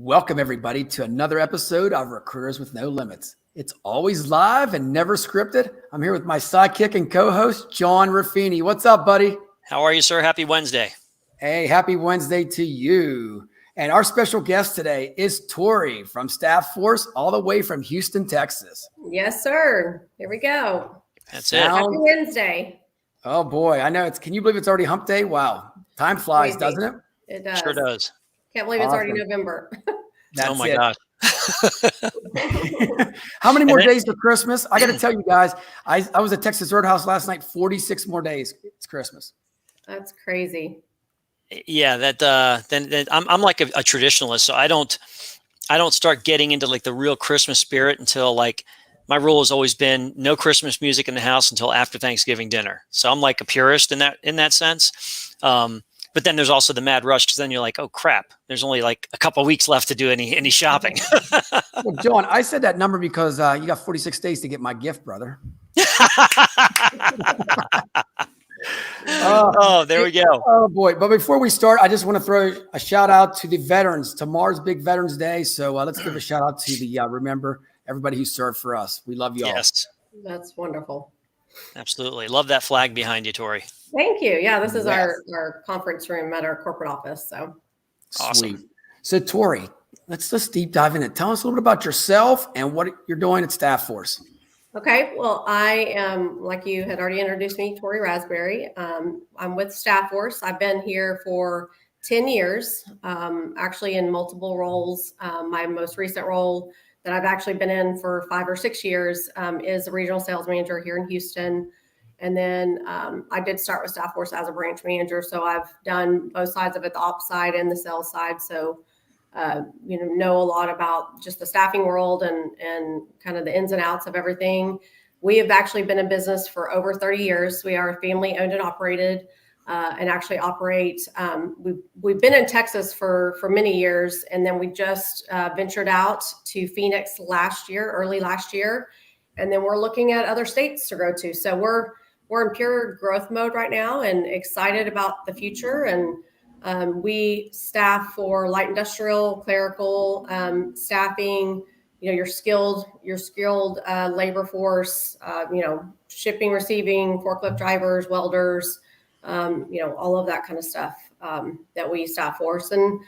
Welcome, everybody, to another episode of Recruiters with No Limits. It's always live and never scripted. I'm here with my sidekick and co-host, John Ruffini. What's up, buddy? How are you, sir? Happy Wednesday. Hey, happy Wednesday to you. And our special guest today is Tori from Staff Force, all the way from Houston, Texas. Yes, sir. Here we go. That's it. Happy Wednesday. Oh, boy. I know. Can you believe it's already hump day? Wow. Time flies, Crazy. doesn't it? It does. Sure does. Can't believe it's already November. That's oh, my it. God. How many more days to Christmas? I got to tell you guys, I was at Texas Roadhouse last night, 46 more days. It's Christmas. That's crazy. Yeah, then I'm like a traditionalist, so I don't start getting into like the real Christmas spirit until like my rule has always been no Christmas music in the house until after Thanksgiving dinner. So I'm like a purist in that sense. But then there's also the mad rush because then you're like, oh crap, there's only like a couple of weeks left to do any shopping. Well, John, I said that number because you got 46 days to get my gift, brother. There we go. Oh boy. But before we start, I just want to throw a shout out to the veterans. Tomorrow's big Veterans Day. So let's give a shout out to the, remember everybody who served for us. We love you all. Yes. That's wonderful. Absolutely. Love that flag behind you, Tori. Thank you. Yeah, this is our conference room at our corporate office. So awesome. Sweet. So Tori, let's deep dive in it. Tell us a little bit about yourself and what you're doing at Staff Force. Okay. Well, I am, like you had already introduced me, Tori Raspberry. I'm with Staff Force. I've been here for 10 years, actually in multiple roles. My most recent role that I've actually been in for 5 or 6 years is a regional sales manager here in Houston. And then I did start with Staff Force as a branch manager. So I've done both sides of it, the ops side and the sales side. So know a lot about just the staffing world and kind of the ins and outs of everything. We have actually been in business for over 30 years. We are family owned and operated and actually operate. We've been in Texas for many years, and then we just ventured out to Phoenix early last year. And then we're looking at other states to go to. So we're in pure growth mode right now and excited about the future. And we staff for light industrial, clerical staffing, your skilled labor force, shipping, receiving, forklift drivers, welders, all of that kind of stuff that we staff for. And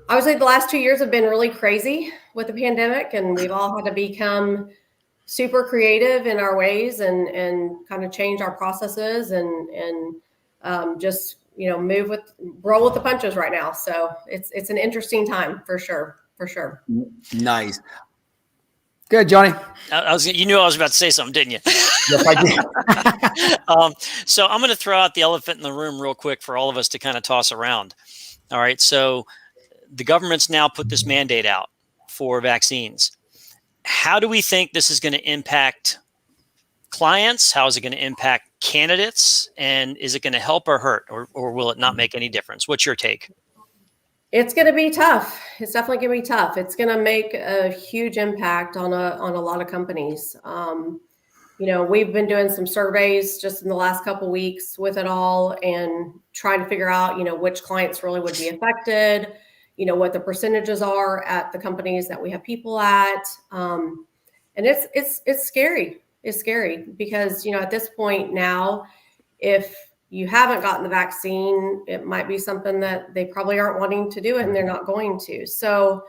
I would say the last 2 years have been really crazy with the pandemic, and we've all had to become super creative in our ways and kind of change our processes and just roll with the punches right now. So it's an interesting time for sure. Nice. Good, Johnny. You knew I was about to say something, didn't you? Yes, I did. So I'm going to throw out the elephant in the room real quick for all of us to kind of toss around. All right. So the government's now put this mandate out for vaccines. How do we think this is going to impact clients? How is it going to impact candidates? And is it going to help or hurt, or will it not make any difference? What's your take? It's going to be tough. It's definitely going to be tough. It's going to make a huge impact on a lot of companies. We've been doing some surveys just in the last couple of weeks with it all and trying to figure out, which clients really would be affected, what the percentages are at the companies that we have people at. And it's scary. It's scary because, at this point now, if you haven't gotten the vaccine, it might be something that they probably aren't wanting to do and they're not going to. So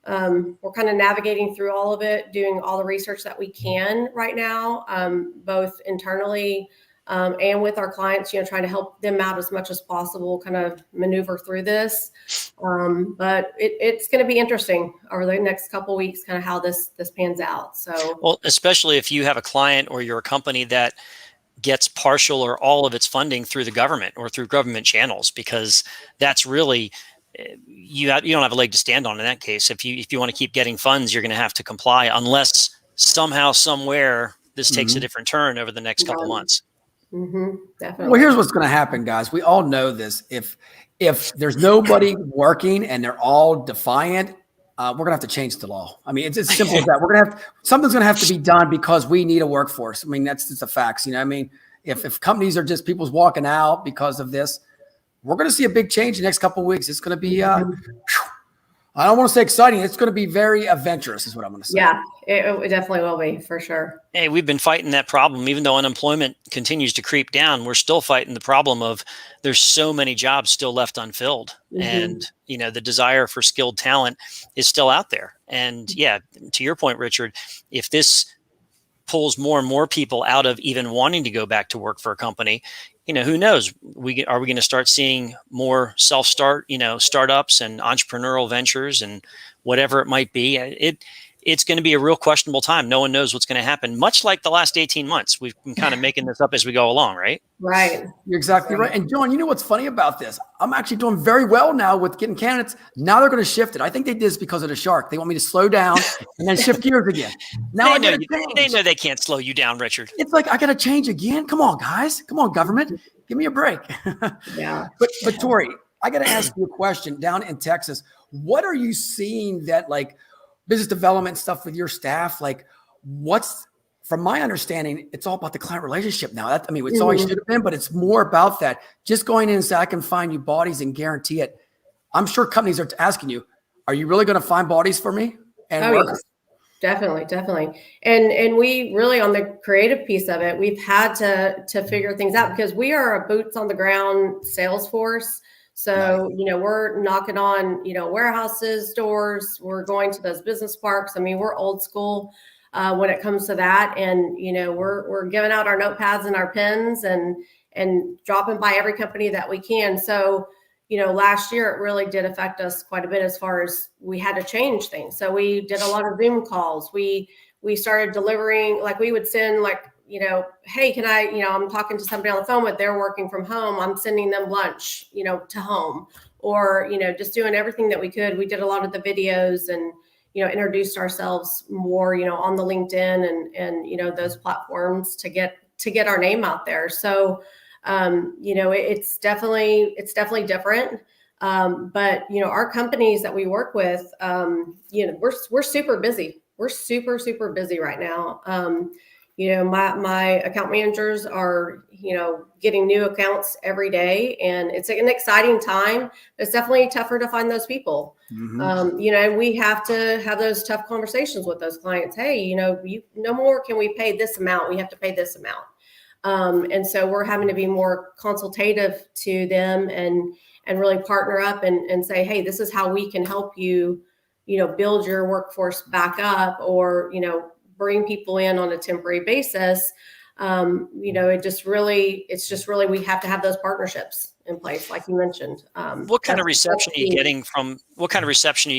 we're kind of navigating through all of it, doing all the research that we can right now, both internally and with our clients, trying to help them out as much as possible, kind of maneuver through this. But it's going to be interesting over the next couple of weeks, kind of how this pans out. So, well, especially if you have a client or you're a company that gets partial or all of its funding through the government or through government channels, because that's really, you don't have a leg to stand on in that case. If you want to keep getting funds, you're going to have to comply unless somehow, somewhere this takes a different turn over the next couple months. Mm-hmm, definitely. Well, here's what's going to happen, guys. We all know this. If there's nobody working and they're all defiant, we're going to have to change the law. I mean, it's as simple as that. Something's going to have to be done because we need a workforce. I mean, that's just the facts. If companies are just people's walking out because of this, we're going to see a big change in the next couple of weeks. It's going to be I don't want to say exciting. It's going to be very adventurous is what I'm going to say. Yeah, it definitely will be for sure. Hey, we've been fighting that problem. Even though unemployment continues to creep down, we're still fighting the problem of there's so many jobs still left unfilled. And, the desire for skilled talent is still out there. And yeah, to your point, Richard, if this pulls more and more people out of even wanting to go back to work for a company, who knows? Are we going to start seeing more startups and entrepreneurial ventures and whatever it might be? It's going to be a real questionable time. No one knows what's going to happen. Much like the last 18 months, we've been kind of making this up as we go along, right? Right. You're exactly right. And John, you know what's funny about this? I'm actually doing very well now with getting candidates. Now they're going to shift it. I think they did this because of the shark. They want me to slow down and then shift gears again. Now they know they can't slow you down, Richard. It's like, I got to change again. Come on, guys. Come on, government. Give me a break. Yeah. But Tori, I got to ask you a question. Down in Texas, what are you seeing that like business development stuff with your staff? Like from my understanding, it's all about the client relationship now. It's always should have been, but it's more about that. Just going in and say, I can find you bodies and guarantee it. I'm sure companies are asking you, are you really going to find bodies for me? And work? Yes. Definitely. And we really, on the creative piece of it, we've had to figure things out because we are a boots on the ground sales force. So, we're knocking on, warehouses, doors, we're going to those business parks. I mean, we're old school when it comes to that. And, we're giving out our notepads and our pens and dropping by every company that we can. So, last year it really did affect us quite a bit as far as we had to change things. So we did a lot of Zoom calls. We started delivering, like we would send hey, can I, I'm talking to somebody on the phone, but they're working from home. I'm sending them lunch, to home, or, just doing everything that we could. We did a lot of the videos and, introduced ourselves more, on the LinkedIn and, those platforms to get our name out there. So, it's definitely different. But, our companies that we work with, we're super busy. We're super, super busy right now. My account managers are, getting new accounts every day, and it's an exciting time. It's definitely tougher to find those people. We have to have those tough conversations with those clients. Hey, no more can we pay this amount. We have to pay this amount. And so we're having to be more consultative to them and really partner up and say, hey, this is how we can help you, build your workforce back up, or, bring people in on a temporary basis. It's just really, we have to have those partnerships in place, like you mentioned. What kind of reception are you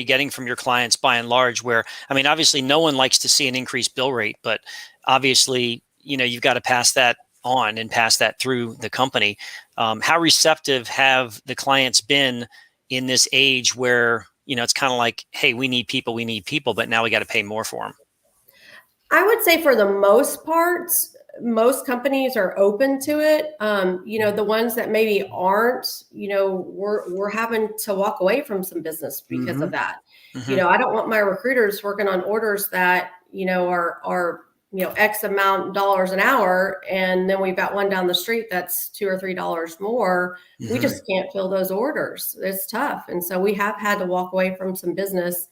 getting from your clients by and large, where, obviously no one likes to see an increased bill rate, but obviously, you've got to pass that on and pass that through the company. How receptive have the clients been in this age where, it's kind of like, hey, we need people, but now we got to pay more for them? I would say for the most part, most companies are open to it. The ones that maybe aren't, we're having to walk away from some business because of that. I don't want my recruiters working on orders that, are X amount dollars an hour, and then we've got one down the street that's $2 or $3 more. We just can't fill those orders. It's tough. And so we have had to walk away from some business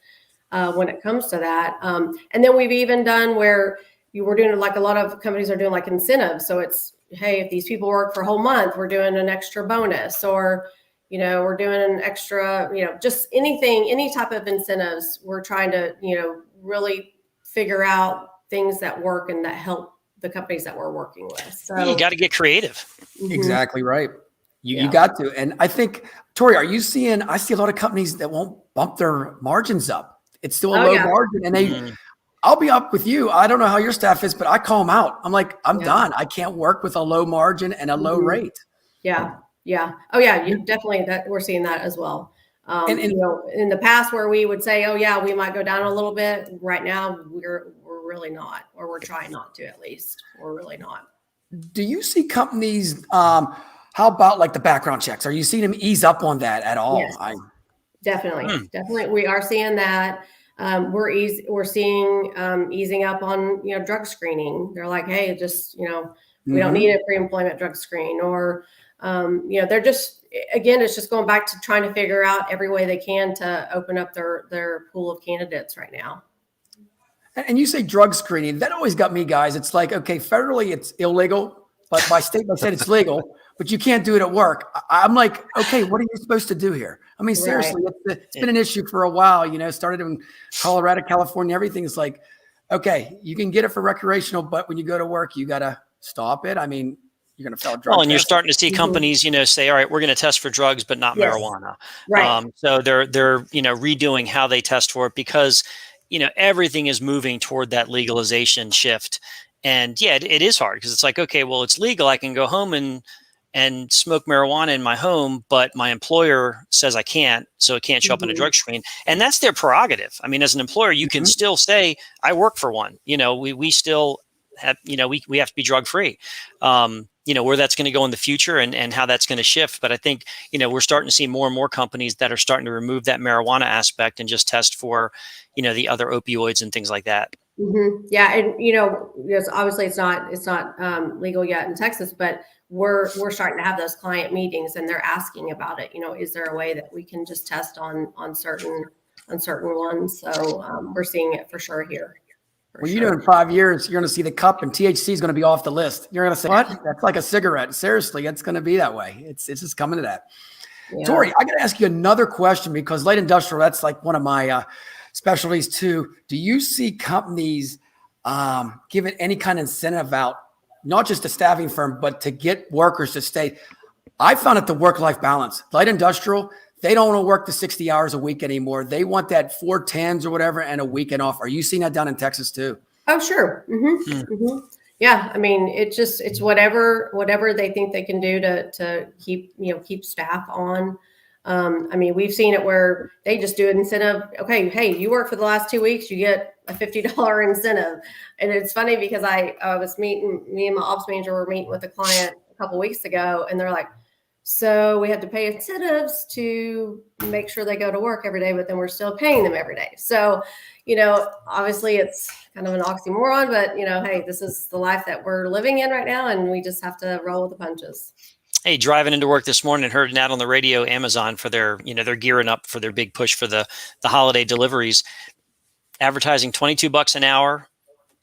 when it comes to that. And then we've even done where we're doing, like a lot of companies are doing, like incentives. So it's, hey, if these people work for a whole month, we're doing an extra bonus, or, we're doing an extra, just anything, any type of incentives. We're trying to, really figure out things that work and that help the companies that we're working with. So you got to get creative. Exactly right. You got to. And I think, Tori, I see a lot of companies that won't bump their margins up. It's still a low margin, and I'll be up with you. I don't know how your staff is, but I call them out. I'm like, I'm done. I can't work with a low margin and a low rate. Yeah. Oh yeah. Definitely that we're seeing that as well. In the past where we would say, oh yeah, we might go down a little bit. Right now we're really not, or we're trying not to, at least. We're really not. Do you see companies, how about like the background checks? Are you seeing them ease up on that at all? Yes. Definitely. We are seeing that. We're seeing easing up on, drug screening. They're like, hey, just, we don't need a pre-employment drug screen, or, They're just, again, it's just going back to trying to figure out every way they can to open up their pool of candidates right now. And you say drug screening, that always got me, guys. It's like, okay, federally it's illegal, but by state it's legal, but you can't do it at work. I'm like, okay, what are you supposed to do here? I mean, seriously, it's been an issue for a while, started in Colorado, California, everything is like, okay, you can get it for recreational, but when you go to work, you got to stop it. I mean, you're going to fail a drug and test. you're starting to see companies, say, all right, we're going to test for drugs, but not marijuana. Right. So they're redoing how they test for it because, everything is moving toward that legalization shift. And yeah, it is hard because it's like, okay, well, it's legal. I can go home and smoke marijuana in my home, but my employer says I can't, so it can't show up in a drug screen. And that's their prerogative. I mean, as an employer, you can still say, I work for one. We still have, we have to be drug free. Where that's going to go in the future and how that's going to shift. But I think, we're starting to see more and more companies that are starting to remove that marijuana aspect and just test for, the other opioids and things like that. Mm-hmm. Yeah. And, because obviously it's not legal yet in Texas, but we're starting to have those client meetings and they're asking about it. Is there a way that we can just test on certain ones? So we're seeing it for sure here. Well, in 5 years, you're going to see the cup and THC is going to be off the list. You're going to say, what? That's like a cigarette. Seriously, it's going to be that way. It's just coming to that. Yeah. Tori, I got to ask you another question because light industrial, that's like one of my specialties too. Do you see companies giving any kind of incentive out, not just a staffing firm, but to get workers to stay? I found it the work-life balance. Light industrial, they don't want to work the 60 hours a week anymore. They want that 410s or whatever and a weekend off. Are you seeing that down in Texas too? Oh, sure. Mm-hmm. Mm-hmm. Yeah. I mean, it's whatever they think they can do to keep staff on. I mean, we've seen it where they just do it instead of, okay, hey, you work for the last 2 weeks, you get a $50 incentive. And it's funny because me and my ops manager were meeting with a client a couple of weeks ago and they're like, so we have to pay incentives to make sure they go to work every day, but then we're still paying them every day. So, obviously it's kind of an oxymoron, but hey, this is the life that we're living in right now. And we just have to roll with the punches. Hey, driving into work this morning and heard an ad on the radio, Amazon for their, they're gearing up for their big push for the holiday deliveries, advertising $22 an hour,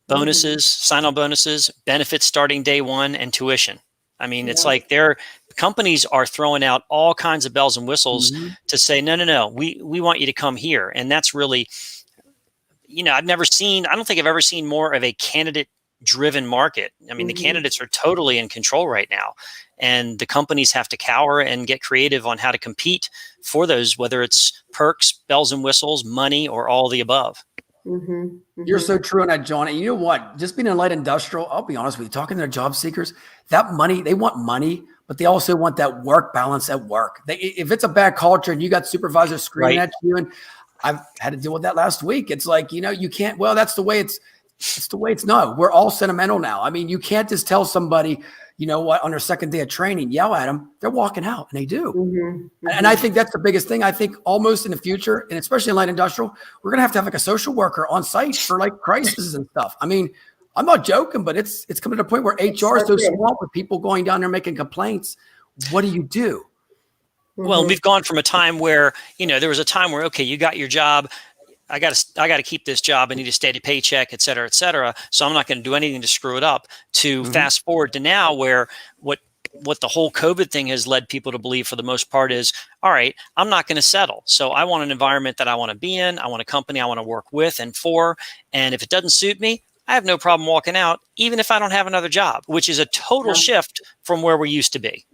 bonuses, sign-on bonuses, benefits starting day one, and tuition. I mean, it's like their companies are throwing out all kinds of bells and whistles to say, no, we want you to come here. And that's really, I don't think I've ever seen more of a candidate driven market. I mean, the candidates are totally in control right now, and the companies have to cower and get creative on how to compete for those, whether it's perks, bells and whistles, money, or all the above. You're so true on that, John. And you know what? Just being in light industrial, I'll be honest with you, talking to their job seekers, that money, they want money, but they also want that work balance at work. If it's a bad culture and you got supervisors screaming at you, and I've had to deal with that last week. It's like, you can't, well, that's the way it's the way it's no. We're all sentimental now. I mean, you can't just tell somebody, on their second day of training, yell at them. They're walking out, and they do. And I think that's the biggest thing. I think almost in the future, and especially in light industrial, we're going to have like a social worker on site for like crises and stuff. I mean, I'm not joking, but it's coming to the point where HR is so swamped with people going down there making complaints. What do you do? Well, we've gone from a time where, there was a time where, okay, you got your job. I got to keep this job. I need a steady paycheck, et cetera, et cetera. So I'm not going to do anything to screw it up. To fast forward to now, where what the whole COVID thing has led people to believe for the most part is, all right, I'm not going to settle. So I want an environment that I want to be in. I want a company I want to work with and for. And if it doesn't suit me, I have no problem walking out, even if I don't have another job, which is a total shift from where we used to be.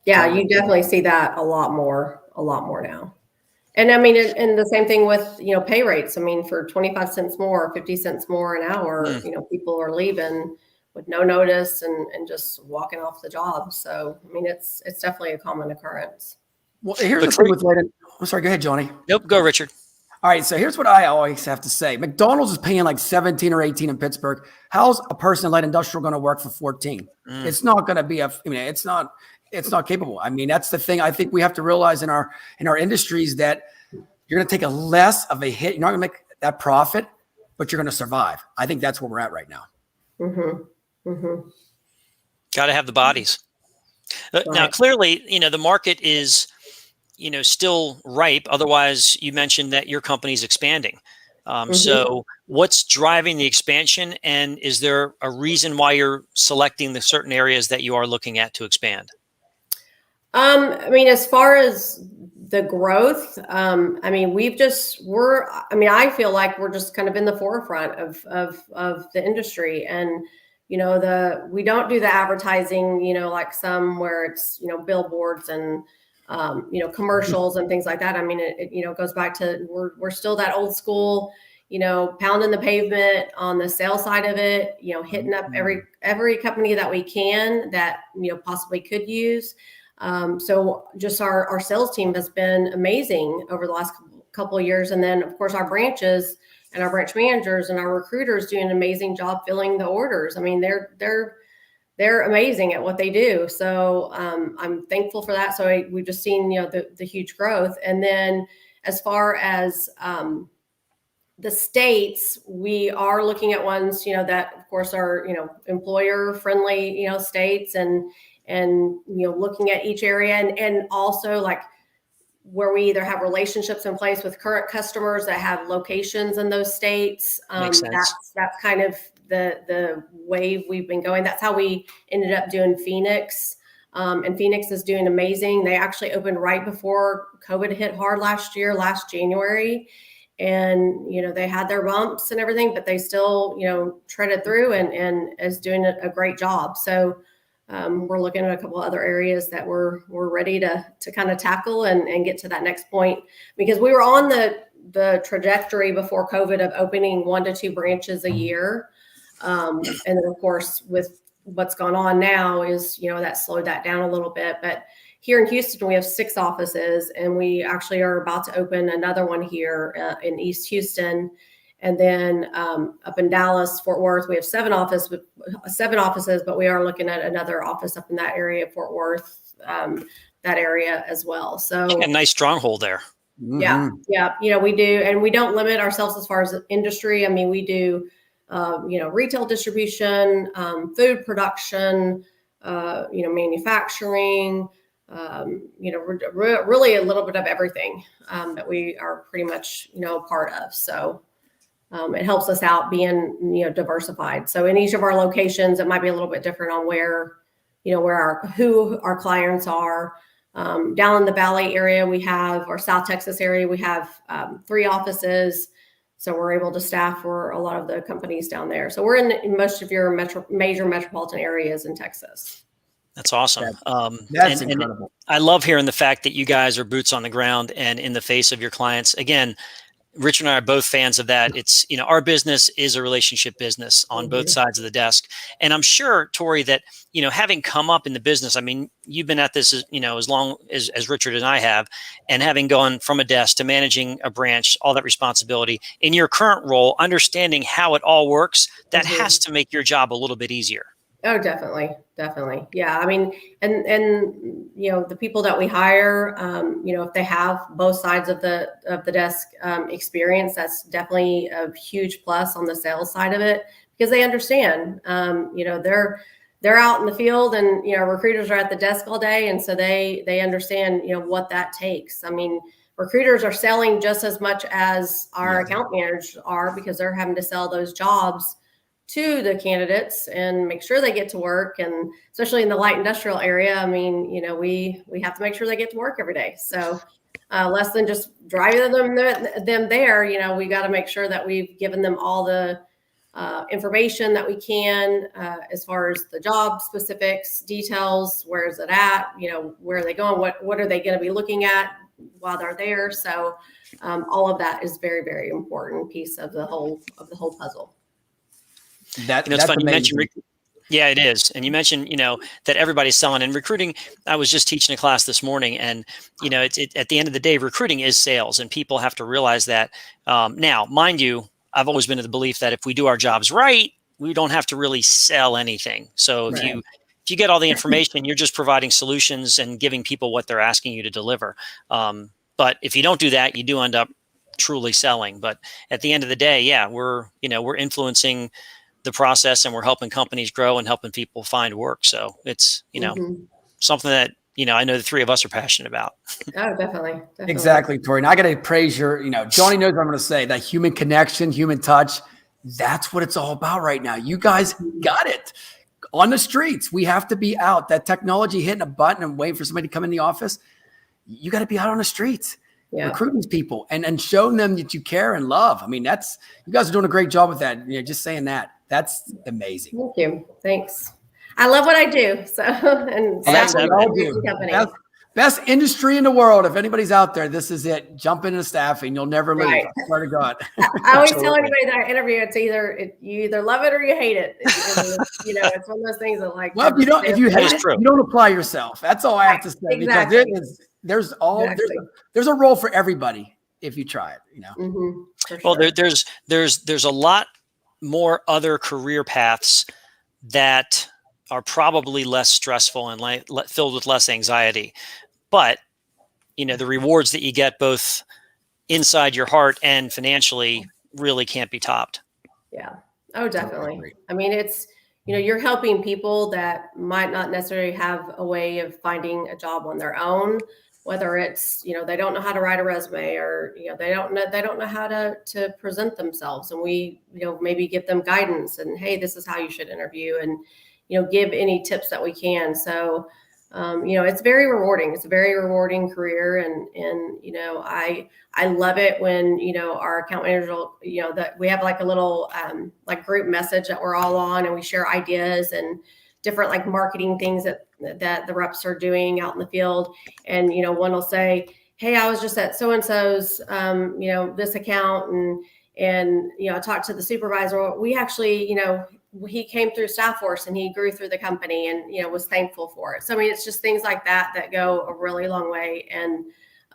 Yeah, you definitely see that a lot more now. And I mean, and the same thing with, pay rates. I mean, for 25 cents more, 50 cents more an hour, people are leaving with no notice and just walking off the job. So, I mean, it's definitely a common occurrence. Well, here's the thing with I'm sorry, go ahead, Johnny. Nope, go, Richard. All right, so here's what I always have to say. McDonald's is paying like 17 or 18 in Pittsburgh. How's a person in light industrial going to work for 14? It's not going to be it's not capable. I mean, that's the thing I think we have to realize in our industries, that you're going to take a less of a hit. You're not going to make that profit, but you're going to survive. I think that's where we're at right now. Got to have the bodies. Now, Right. clearly, the market is, still ripe. Otherwise, you mentioned that your company's expanding. Mhm. So what's driving the expansion? And is there a reason why you're selecting the certain areas that you are looking at to expand? I mean, as far as the growth, I mean, I feel like we're just kind of in the forefront of the industry. And, we don't do the advertising, like some where it's, billboards and, commercials and things like that. I mean, it goes back to, we're still that old school, pounding the pavement on the sales side of it, hitting up every company that we can that, possibly could use. So just our sales team has been amazing over the last couple of years. And then of course our branches and our branch managers and our recruiters do an amazing job filling the orders. I mean, they're amazing at what they do. So I'm thankful for that. So we've just seen, the huge growth. And then as far as the states, we are looking at ones, that of course are, employer friendly, states and looking at each area and also like where we either have relationships in place with current customers that have locations in those states. Makes sense. That's kind of the wave we've been going. That's how we ended up doing Phoenix. And Phoenix is doing amazing. They actually opened right before COVID hit hard last January. And, they had their bumps and everything, but they still, treaded through and is doing a great job. So we're looking at a couple other areas that we're ready to kind of tackle and get to that next point, because we were on the trajectory before COVID of opening 1 to 2 branches a year. And then of course, with what's gone on now is, that slowed that down a little bit. But here in Houston, we have 6 offices, and we actually are about to open another one here in East Houston. And then up in Dallas, Fort Worth, we have 7 offices, but we are looking at another office up in that area, Fort Worth, that area as well. So A nice stronghold there. yeah, we do, and we don't limit ourselves as far as industry. I mean, we do, retail distribution, food production, manufacturing. Really a little bit of everything that we are pretty much, part of. So it helps us out being, diversified. So in each of our locations, it might be a little bit different on where, who our clients are. Down in the Valley area, we have, or South Texas area, we have 3 offices. So we're able to staff for a lot of the companies down there. So we're in most of your major metropolitan areas in Texas. That's awesome. That's and incredible. I love hearing the fact that you guys are boots on the ground and in the face of your clients. Again, Richard and I are both fans of that. It's, our business is a relationship business on both sides of the desk. And I'm sure, Tori, that, having come up in the business, I mean, you've been at this, as long as Richard and I have, and having gone from a desk to managing a branch, all that responsibility in your current role, understanding how it all works, that has to make your job a little bit easier. Oh, definitely. Yeah. I mean, and the people that we hire, if they have both sides of the desk experience, that's definitely a huge plus on the sales side of it, because they understand, they're out in the field, and recruiters are at the desk all day, and so they understand what that takes. I mean, recruiters are selling just as much as our account managers are, because they're having to sell those jobs to the candidates and make sure they get to work. And especially in the light industrial area, I mean, we have to make sure they get to work every day. So less than just driving them there, we got to make sure that we've given them all the information that we can, as far as the job specifics, details, where is it at, where are they going, what are they going to be looking at while they're there. So all of that is very, very important piece of the whole puzzle. It's funny you mentioned. Yeah, it is. And you mentioned, that everybody's selling and recruiting. I was just teaching a class this morning, and, at the end of the day, recruiting is sales, and people have to realize that. Now, mind you, I've always been of the belief that if we do our jobs right, we don't have to really sell anything. So if you get all the information, you're just providing solutions and giving people what they're asking you to deliver. But if you don't do that, you do end up truly selling. But at the end of the day, we're influencing the process, and we're helping companies grow and helping people find work. So it's, something that, I know the three of us are passionate about. Oh, definitely. Exactly, Tori. And I got to praise your, Johnny knows what I'm going to say, that human connection, human touch. That's what it's all about right now. You guys got it on the streets. We have to be out. That technology hitting a button and waiting for somebody to come in the office. You got to be out on the streets, recruiting people and showing them that you care and love. I mean, you guys are doing a great job with that. Just saying that. That's amazing. Thank you. Thanks. I love what I do. So, and that's what y'all do. Best industry in the world. If anybody's out there, this is it. Jump into staffing. You'll never leave. Right. I swear to God. I always tell everybody that I interview, you either love it or you hate it. It's one of those things that well, if you hate it, you don't apply yourself. That's all I have to say. Exactly. Because there's a role for everybody if you try it. Mm-hmm. Sure. Well, there's a lot more other career paths that are probably less stressful and filled with less anxiety. But, the rewards that you get both inside your heart and financially really can't be topped. Yeah. Oh, definitely. I mean, it's, you're helping people that might not necessarily have a way of finding a job on their own, whether it's, they don't know how to write a resume or, they don't know how to present themselves. And we, maybe give them guidance and, hey, this is how you should interview, and, give any tips that we can. So, it's very rewarding. It's a very rewarding career. And I love it when, our account managers will, that we have like a little, like group message that we're all on, and we share ideas and different like marketing things that the reps are doing out in the field. And, one will say, hey, I was just at so-and-so's, this account and, I talked to the supervisor. We actually, he came through Staff Force and he grew through the company and, was thankful for it. So, I mean, it's just things like that go a really long way. And,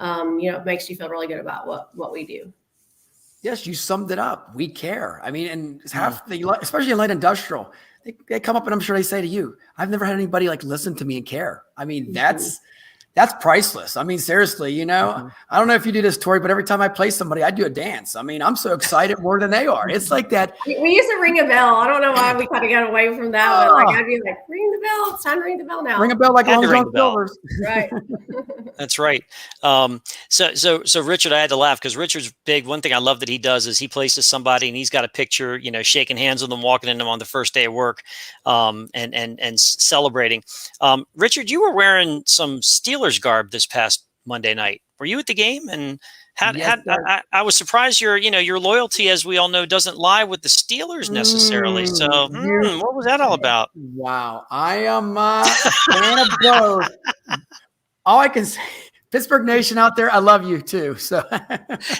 it makes you feel really good about what we do. Yes, you summed it up. We care. I mean, and especially in light industrial, they come up and I'm sure they say to you, I've never had anybody like listen to me and care. I mean, that's priceless. I mean, seriously, I don't know if you do this, Tori, but every time I play somebody, I do a dance. I mean, I'm so excited more than they are. It's like that. We used to ring a bell. I don't know why we kind of got away from that. But I'd be like, ring the bell. It's time to ring the bell now. Ring a bell like Long John Silver's. Right. That's right. So Richard, I had to laugh because Richard's big. One thing I love that he does is he places somebody and he's got a picture, shaking hands with them, walking in them on the first day of work, and celebrating. Richard, you were wearing some Steelers garb this past Monday night. Were you at the game? And I was surprised your loyalty, as we all know, doesn't lie with the Steelers necessarily. So what was that all about? Wow. I am a fan of both. All I can say, Pittsburgh Nation out there, I love you too. So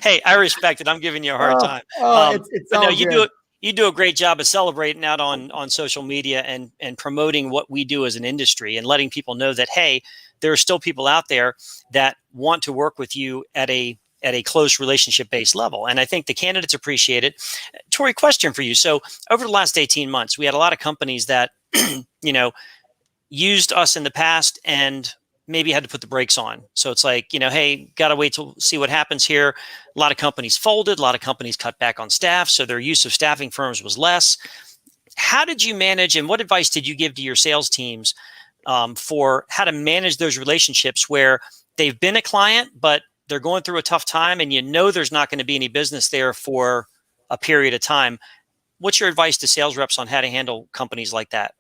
hey, I respect it. I'm giving you a hard time. It's all good. You do a great job of celebrating out on social media and promoting what we do as an industry and letting people know that, hey, there are still people out there that want to work with you at a close relationship-based level. And I think the candidates appreciate it. Tori, question for you. So over the last 18 months, we had a lot of companies that, used us in the past and maybe had to put the brakes on. So it's like, hey, got to wait to see what happens here. A lot of companies folded, a lot of companies cut back on staff. So their use of staffing firms was less. How did you manage, and what advice did you give to your sales teams for how to manage those relationships where they've been a client, but they're going through a tough time and there's not going to be any business there for a period of time? What's your advice to sales reps on how to handle companies like that?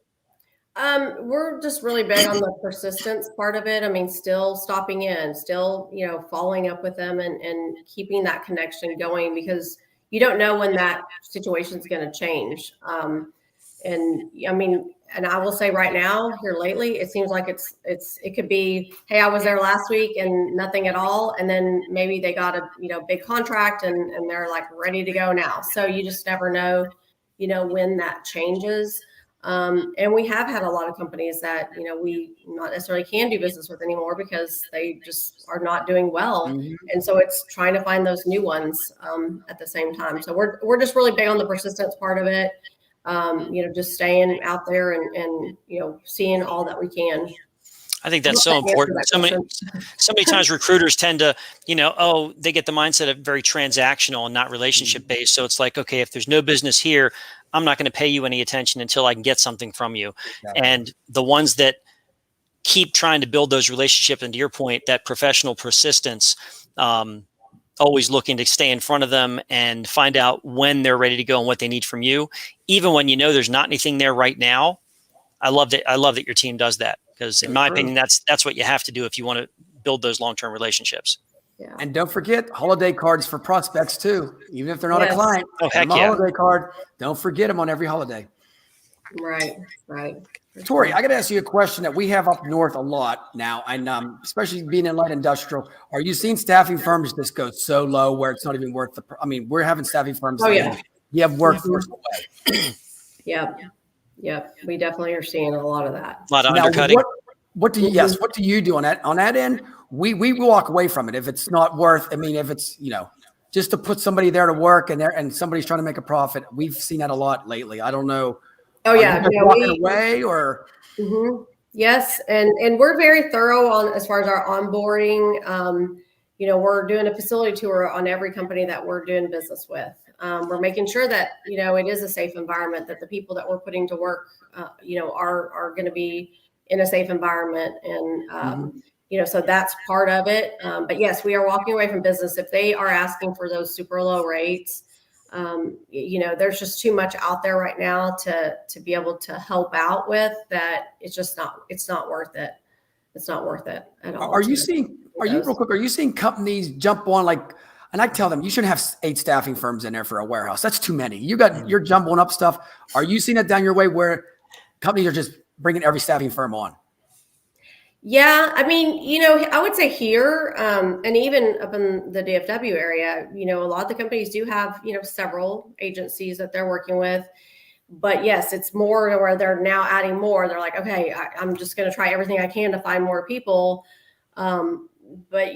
We're just really big on the persistence part of it. I mean, still stopping in, still, following up with them and keeping that connection going, because you don't know when that situation is going to change. And I mean, and I will say right now here lately, it seems like it could be, hey, I was there last week and nothing at all. And then maybe they got a, big contract and they're like ready to go now. So you just never know, when that changes. And we have had a lot of companies that, we not necessarily can do business with anymore because they just are not doing well. Mm-hmm. And so it's trying to find those new ones at the same time. So we're just really big on the persistence part of it. Just staying out there and seeing all that we can. I think that's so important. So many times recruiters tend to, they get the mindset of very transactional and not relationship based. So it's like, okay, if there's no business here, I'm not going to pay you any attention until I can get something from you. Exactly. And the ones that keep trying to build those relationships. And to your point, that professional persistence, always looking to stay in front of them and find out when they're ready to go and what they need from you, even when you know there's not anything there right now. I love that your team does that, because in my opinion, that's what you have to do if you want to build those long-term relationships. Yeah. And don't forget holiday cards for prospects too. Even if they're not a client, oh heck a yeah, holiday card. Don't forget them on every holiday. Right. Tori, I got to ask you a question that we have up north a lot now, and especially being in light industrial. Are you seeing staffing firms just go so low where it's not even worth the? I mean, we're having staffing firms. You have workforce away. Yep. We definitely are seeing a lot of that. A lot of undercutting. What do you? What do you do on that? On that end, we walk away from it if it's not worth. I mean, if it's just to put somebody there to work and somebody's trying to make a profit. We've seen that a lot lately. I don't know. Oh yeah, walking away or. Mm-hmm. Yes, and we're very thorough on as far as our onboarding. We're doing a facility tour on every company that we're doing business with. We're making sure that it is a safe environment, that the people that we're putting to work, are going to be in a safe environment, and so that's part of it. But yes, we are walking away from business if they are asking for those super low rates. There's just too much out there right now to be able to help out with that. It's not worth it. It's not worth it at all. Are you seeing companies jump on and I tell them you shouldn't have 8 staffing firms in there for a warehouse. That's too many. You're jumbling up stuff. Are you seeing it down your way where companies are just bringing every staffing firm on? Yeah, I mean, I would say here, and even up in the DFW area, a lot of the companies do have, several agencies that they're working with. But yes, it's more where they're now adding more. They're like, okay, I'm just going to try everything I can to find more people. But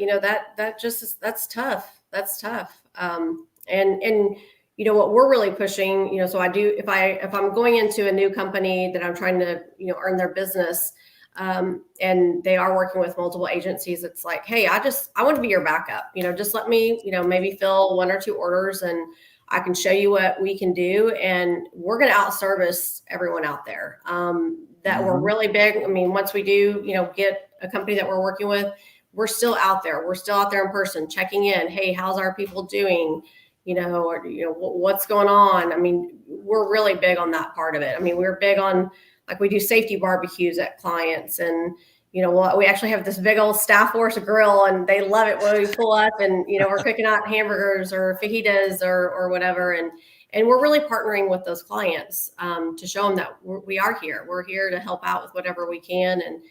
that's tough. That's tough. And what we're really pushing, so if I'm going into a new company that I'm trying to, earn their business, and they are working with multiple agencies, it's like, hey, I want to be your backup, just let me, maybe fill 1 or 2 orders and I can show you what we can do. And we're going to outservice everyone out there. We're really big. I mean, once we do, get a company that we're working with, we're still out there. We're still out there in person checking in. Hey, how's our people doing? What's going on? I mean, we're really big on that part of it. I mean, we're big on, we do safety barbecues at clients, and we actually have this big old staff force grill, and they love it when we pull up and we're cooking out hamburgers or fajitas or whatever, and we're really partnering with those clients to show them that we are here. We're here to help out with whatever we can, and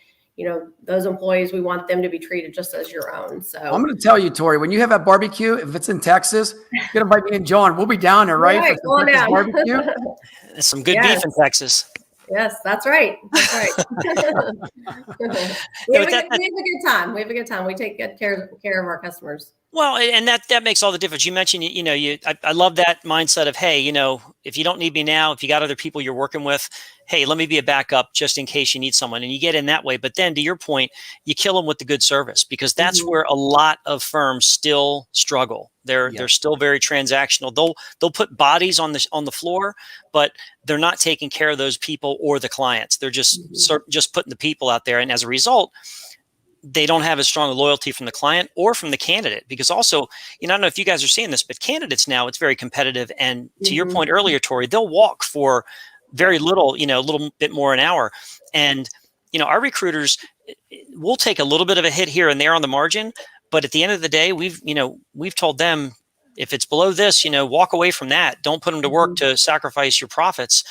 those employees, we want them to be treated just as your own. So I'm going to tell you, Tori, when you have that barbecue, if it's in Texas, you're going to invite me and John. We'll be down there, right? Right, For some barbecue. There's some good beef in Texas. Yes, that's right. That's right. We have a good time. We have a good time. We take good care of our customers. Well, and that makes all the difference. You mentioned, I love that mindset of, hey, if you don't need me now, if you got other people you're working with, hey, let me be a backup just in case you need someone, and you get in that way. But then to your point, you kill them with the good service, because that's where a lot of firms still struggle. They're still very transactional. They'll put bodies on the floor, but they're not taking care of those people or the clients. They're just putting the people out there. And as a result, they don't have as strong a loyalty from the client or from the candidate, because also, I don't know if you guys are seeing this, but candidates now, it's very competitive. And to your point earlier, Tori, they'll walk for very little, a little bit more an hour. And, our recruiters will take a little bit of a hit here and there on the margin. But at the end of the day, we've told them, if it's below this, walk away from that. Don't put them to work to sacrifice your profits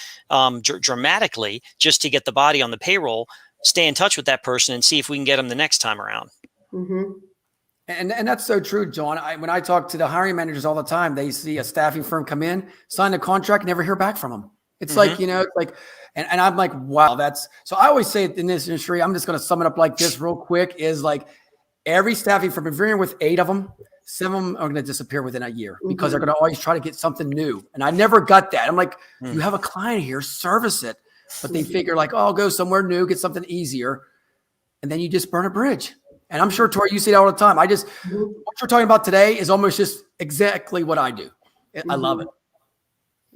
dramatically just to get the body on the payroll. Stay in touch with that person and see if we can get them the next time around. Mm-hmm. And that's so true, John. When I talk to the hiring managers all the time, they see a staffing firm come in, sign a contract, never hear back from them. It's and I'm like, wow, so I always say in this industry, I'm just going to sum it up like this real quick, is like every staffing firm, if you're in with 8 of them, 7 of them are going to disappear within a year because they're going to always try to get something new. And I never got that. I'm like, you have a client here, service it. But they figure oh, I'll go somewhere new, get something easier. And then you just burn a bridge. And I'm sure, Tori, you see that all the time. What you're talking about today is almost just exactly what I do. I love it.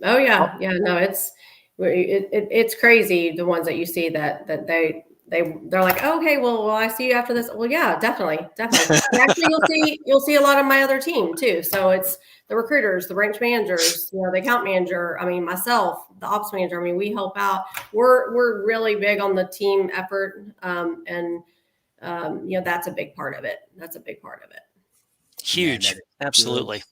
Oh yeah. Yeah, no, it's crazy. The ones that you see that they, they're like, oh, okay, well, will I see you after this? Well, yeah, definitely. And actually, you'll see a lot of my other team too. So it's the recruiters, the branch managers, the account manager. I mean, myself, the ops manager. I mean, we help out. We're really big on the team effort, and that's a big part of it. Huge. Man, Absolutely.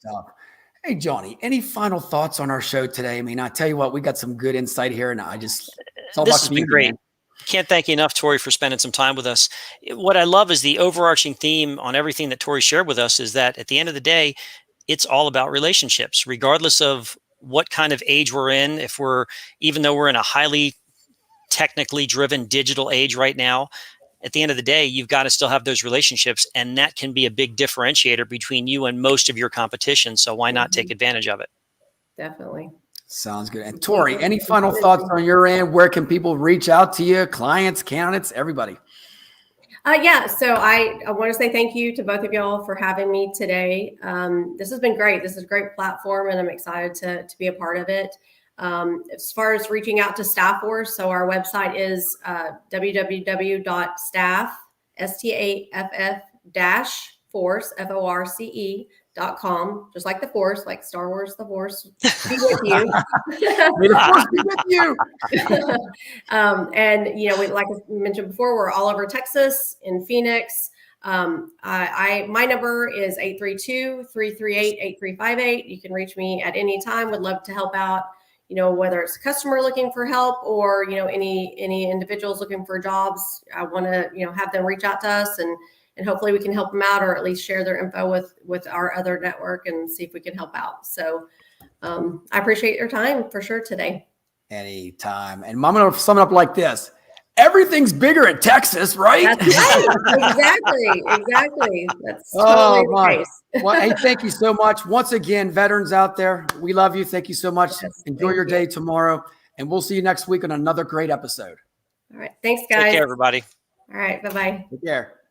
Hey, Johnny, any final thoughts on our show today? I mean, I tell you what, we got some good insight here, and it's all This about has been great. man. Can't thank you enough, Tori, for spending some time with us. What I love is the overarching theme on everything that Tori shared with us is that at the end of the day, it's all about relationships, regardless of what kind of age we're in. Even though we're in a highly technically driven digital age right now, at the end of the day, you've got to still have those relationships. And that can be a big differentiator between you and most of your competition. So why not take advantage of it? Definitely. Sounds good. And Tori, any final thoughts on your end? Where can people reach out to you? Clients, candidates, everybody? So I want to say thank you to both of y'all for having me today. This has been great. This is a great platform, and I'm excited to be a part of it. As far as reaching out to Staffforce, so our website is www.staff-force.com, just like the Force, like Star Wars, the Force be with you. May the Force be with you. And like I mentioned before, we're all over Texas, in Phoenix. My number is 832-338-8358. You can reach me at any time. Would love to help out. Whether it's a customer looking for help or, any individuals looking for jobs, I want to, have them reach out to us and hopefully we can help them out, or at least share their info with our other network and see if we can help out. So I appreciate your time for sure today. Anytime. And I'm going to sum it up like this. Everything's bigger in Texas, right? That's right. Exactly. That's totally the case. Well, hey, thank you so much. Once again, veterans out there, we love you. Thank you so much. Yes, enjoy your day tomorrow, and we'll see you next week on another great episode. All right. Thanks, guys. Take care, everybody. All right. Bye-bye. Take care.